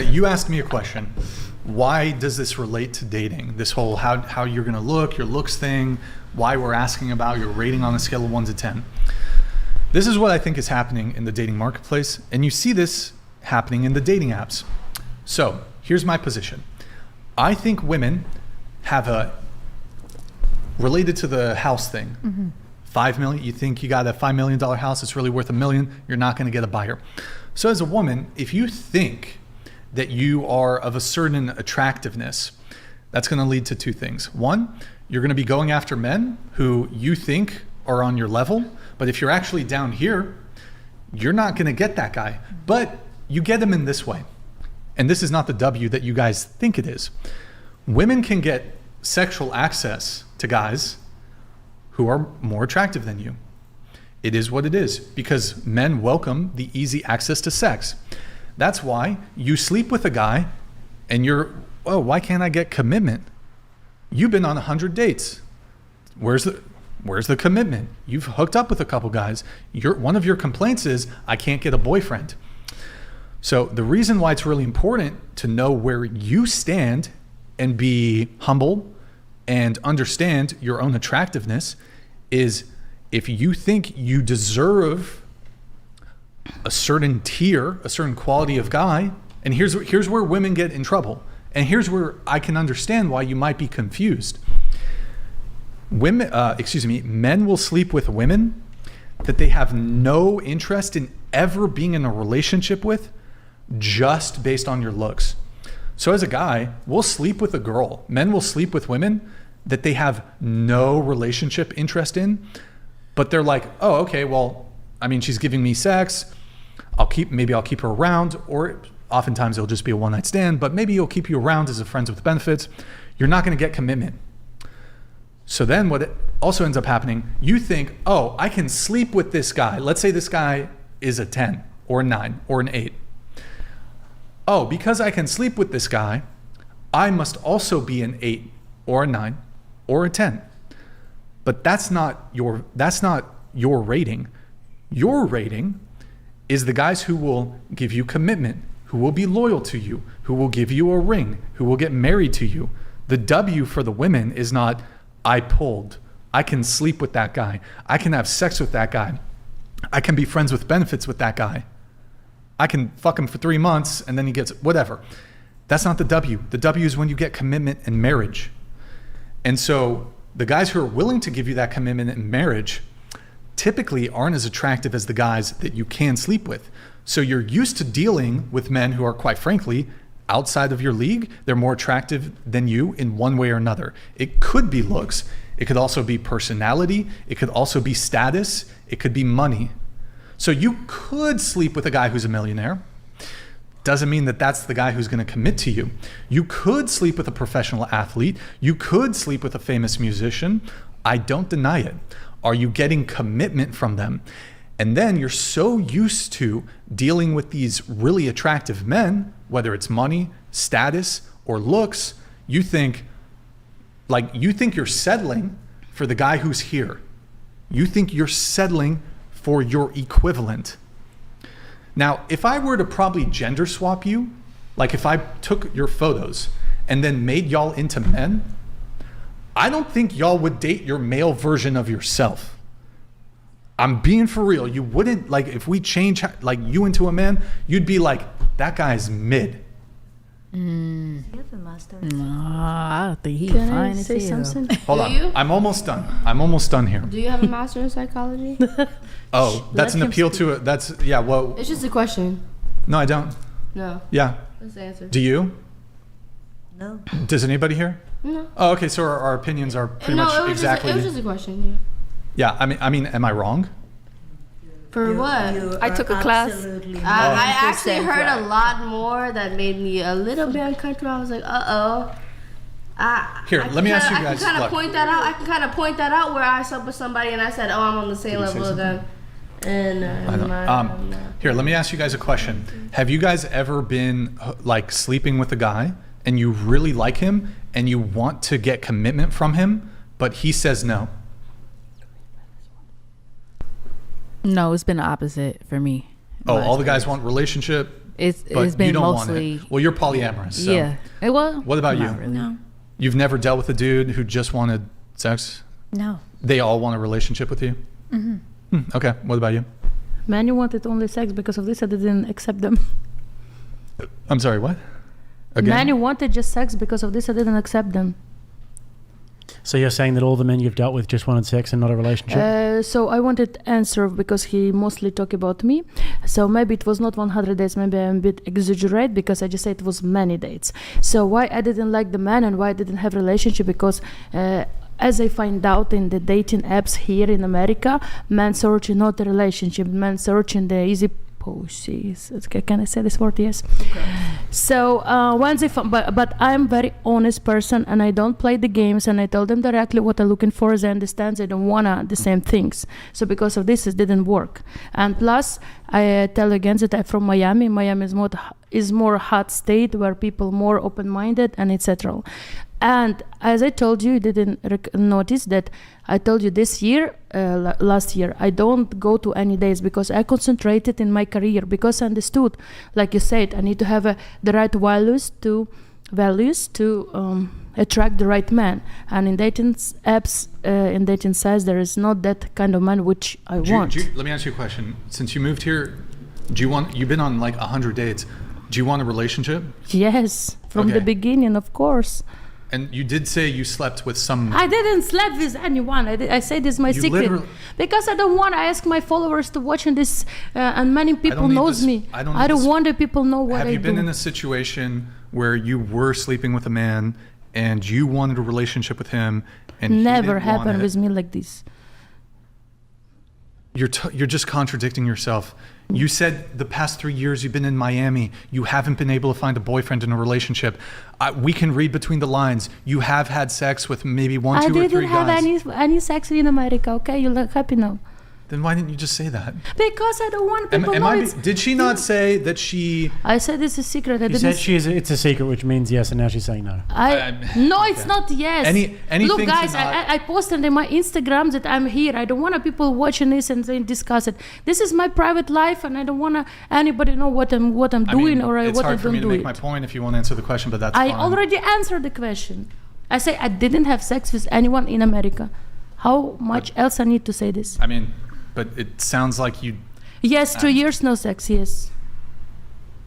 You asked me a question. Why does this relate to dating? This whole how you're going to look, your looks thing, why we're asking about your rating on a scale of 1 to 10. This is what I think is happening in the dating marketplace, and you see this happening in the dating apps. So here's my position. I think women have related to the house thing. Mm-hmm. 5 million, you think you got a $5 million house, it's really worth $1 million, you're not going to get a buyer. So as a woman, if you think that you are of a certain attractiveness, that's going to lead to 2 things. One, you're going to be going after men who you think are on your level, but if you're actually down here, you're not going to get that guy. But you get him in this way. And this is not the W that you guys think it is. Women can get sexual access to guys who are more attractive than you. It is what it is, because men welcome the easy access to sex. That's why you sleep with a guy and why can't I get commitment? You've been on 100 dates. Where's the commitment? You've hooked up with a couple guys. One of your complaints is, I can't get a boyfriend. So the reason why it's really important to know where you stand and be humble and understand your own attractiveness is, if you think you deserve a certain tier, a certain quality of guy, and here's where women get in trouble, and here's where I can understand why you might be confused. Men will sleep with women that they have no interest in ever being in a relationship with, just based on your looks. So as a guy, we'll sleep with a girl. Men will sleep with women that they have no relationship interest in, but they're like, oh, okay, well, I mean, she's giving me sex. Maybe I'll keep her around, or oftentimes it'll just be a one-night stand, but maybe you'll keep you around as a friends with benefits. You're not going to get commitment. So then what it also ends up happening, you think, oh, I can sleep with this guy. Let's say this guy is a 10 or a 9 or an 8. Oh, because I can sleep with this guy, I must also be an 8 or a 9 or a 10. But that's not your rating. Your rating is the guys who will give you commitment, who will be loyal to you, who will give you a ring, who will get married to you. The W for the women is not, I pulled. I can sleep with that guy. I can have sex with that guy. I can be friends with benefits with that guy. I can fuck him for 3 months and then he gets whatever. That's not the W. The W is when you get commitment and marriage. And so the guys who are willing to give you that commitment and marriage typically aren't as attractive as the guys that you can sleep with. So you're used to dealing with men who are, quite frankly, outside of your league. They're more attractive than you in one way or another. It could be looks. It could also be personality. It could also be status. It could be money. So you could sleep with a guy who's a millionaire. Doesn't mean that that's the guy who's going to commit to you. You could sleep with a professional athlete. You could sleep with a famous musician. I don't deny it. Are you getting commitment from them? And then you're so used to dealing with these really attractive men, whether it's money, status, or looks, you think you're settling for the guy who's here. You think you're settling for your equivalent. Now, if I were to probably gender swap you, like if I took your photos and then made y'all into men, I don't think y'all would date your male version of yourself. I'm being for real. You wouldn't, like, if we change like you into a man, you'd be like, that guy's mid. You have a master. I don't think he's Can fine I as say hell. something? Hold on. I'm almost done here. Do you have a master in psychology? Oh, that's an appeal to it. That's, yeah, well, It's just a question. no, I don't. No. Yeah. That's the answer. Do you? No. Does anybody here? No. Oh, okay, so our opinions are pretty No, much it was exactly. Just, it was just a question. Yeah. Yeah, I mean, am I wrong? For what? I took a class. I actually heard a lot more that made me a little bit uncomfortable. I was like, Here, let me ask you guys. I can kind of point that out. I can kind of point that out where I slept with somebody and I said, oh, I'm on the same Did you say level as them. And I don't. Here, let me ask you guys a question. Have you guys ever been like sleeping with a guy and you really like him and you want to get commitment from him, but he says no? No, it's been the opposite for me. Oh, all the guys want relationship, It's but been you don't mostly. want it. Well, you're polyamorous. So. Yeah. Well, What about you? not really. No. You've never dealt with a dude who just wanted sex? No. They all want a relationship with you? Okay. What about you? Many wanted only sex because of this. I didn't accept them. I'm sorry, what? Again? Many wanted just sex because of this. I didn't accept them. So you're saying that all the men you've dealt with just wanted sex and not a relationship? So I wanted answer because he mostly talk about me. So maybe it was not 100 days. Maybe I'm a bit exaggerate because I just said it was many dates. So why I didn't like the man and why I didn't have relationship, because as I find out in the dating apps here in America, men searching not a relationship, men searching the easy pussies. Can I say this word? Yes. Okay. So once but I'm very honest person and I don't play the games, and I tell them directly what I'm looking for. As I understand they don't wanna the same things. So because of this, it didn't work. And plus, I tell again that I'm from Miami. Miami is more hot state where people more open-minded and etc. And as I told you didn't notice that I told you this year, last year, I don't go to any days because I concentrated in my career, because I understood, like you said, I need to have the right values to attract the right man. And in dating apps, in dating sites, there is not that kind of man which I want. Let me ask you a question. Since you moved here, you've been on like 100 dates. Do you want a relationship? Yes, from the beginning, of course. And you did say you slept with some... I didn't sleep with anyone. I say this is my secret. Because I don't want to ask my followers to watching this, and many people knows me. I don't want the people know what I do. Have you been in a situation where you were sleeping with a man and you wanted a relationship with him and he never didn't happened want it? with me like this. You're just contradicting yourself. You said the past 3 years you've been in Miami. You haven't been able to find a boyfriend in a relationship. We can read between the lines. You have had sex with maybe two or three guys. I didn't have any sex in America, okay? You look happy now. Then why didn't you just say that? Because I don't want people to know. Did she not say that she... I said it's a secret. She said it's a secret, which means yes, and now she's saying no. No, it's not yes. Anything Look, guys, I posted in my Instagram that I'm here. I don't want people watching this and then discuss it. This is my private life, and I don't want anybody know what I'm doing or what I don't do. It's hard for me to make my point if you want to answer the question, but that's fine. I already answered the question. I say I didn't have sex with anyone in America. How much else I need to say this? I mean... But it sounds like you... Yes, 2 years no sex, yes.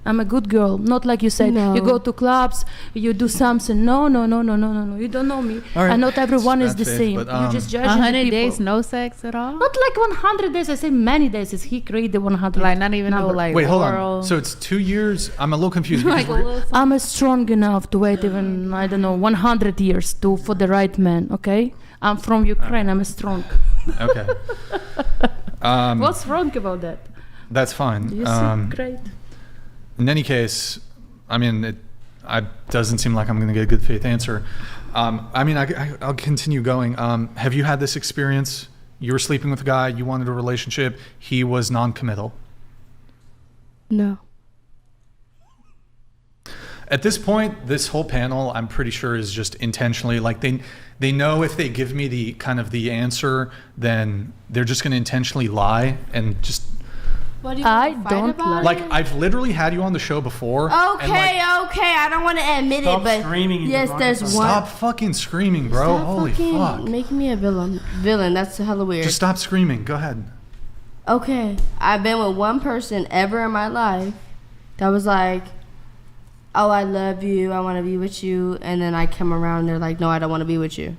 I'm a good girl. Not like you said, you go to clubs, you do something. No. You don't know me. Right. And not everyone is the faith, same. but, You just judge 100 people. days, no sex at all? Not like 100 days. I say many days. He created 100. Like not even number. no like Wait, hold oral. on. So it's 2 years? I'm a little confused. Like a little I'm strong enough to wait even, I don't know, 100 years for the right man, okay? I'm from Ukraine. I'm strong. Okay. What's wrong about that? That's fine. You see, great. In any case, I mean, it doesn't seem like I'm going to get a good faith answer. I mean, I'll continue going. Have you had this experience? You were sleeping with a guy, you wanted a relationship, he was non-committal. No. At this point, this whole panel, I'm pretty sure, is just intentionally like they know if they give me the kind of the answer, then they're just going to intentionally lie and just. What do you I want to don't fight about like it? I've literally had you on the show before. Okay, I don't want to admit Stop it, but screaming in yes, your there's microphone. one. Stop fucking screaming, bro. Stop Holy fucking fuck. making me a villain. That's hella weird. Just stop screaming. Go ahead. Okay, I've been with one person ever in my life that was like, oh, I love you, I want to be with you, and then I come around and they're like, no, I don't want to be with you.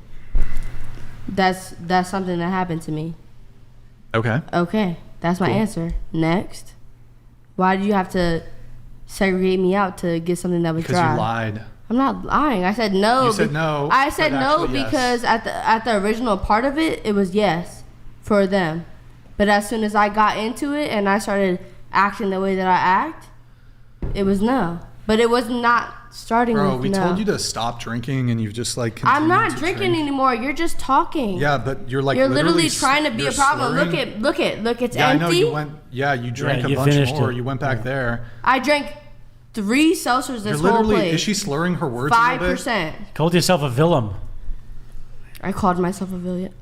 That's something that happened to me. Okay. That's my answer. Next. Why do you have to segregate me out to get something that was Because dry? you lied. I'm not lying. I said no. You said no. I said but no actually, yes. because at the original part of it, it was yes for them. But as soon as I got into it and I started acting the way that I act, it was no. But it was not starting Bro, with we no. told you to stop drinking and you've just like I'm continued not to drinking drink. anymore. You're just talking. Yeah, but you're like You're literally trying to be you're a problem. slurring. Look, it's Yeah, empty. I know you went. Yeah, you drank Yeah, a you bunch finished more. it. You went back Yeah. there. I drank 3 seltzers You're this whole literally. place. Is she slurring her words a little bit? 5%. Called yourself a villain. I called myself a villain.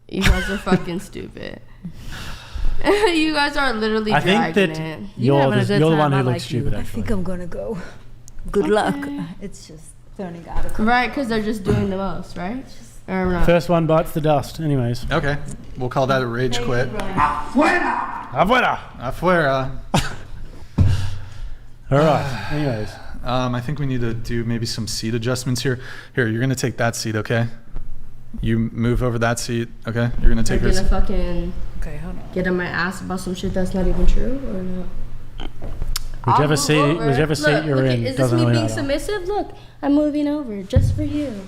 You guys are fucking stupid. You guys are literally I think dragging that it. You're having a you're good the one time. who I looks like stupid, you. I actually. think I'm gonna go. Good luck. It's just turning out of control. Right, because they're just doing the most, right? Or not? First one bites the dust. Anyways. Okay, we'll call that a rage quit. Afuera! Afuera. All right. Anyways. I think we need to do maybe some seat adjustments here. Here, you're gonna take that seat, okay? You move over that seat, okay? You're gonna take Are you her gonna seat. fucking Okay, hold on. get on my ass about some shit that's not even true or not? Whichever I'll seat, move over. whichever seat Look, you're look, in is this doesn't me really being matter. submissive? Look, I'm moving over just for you.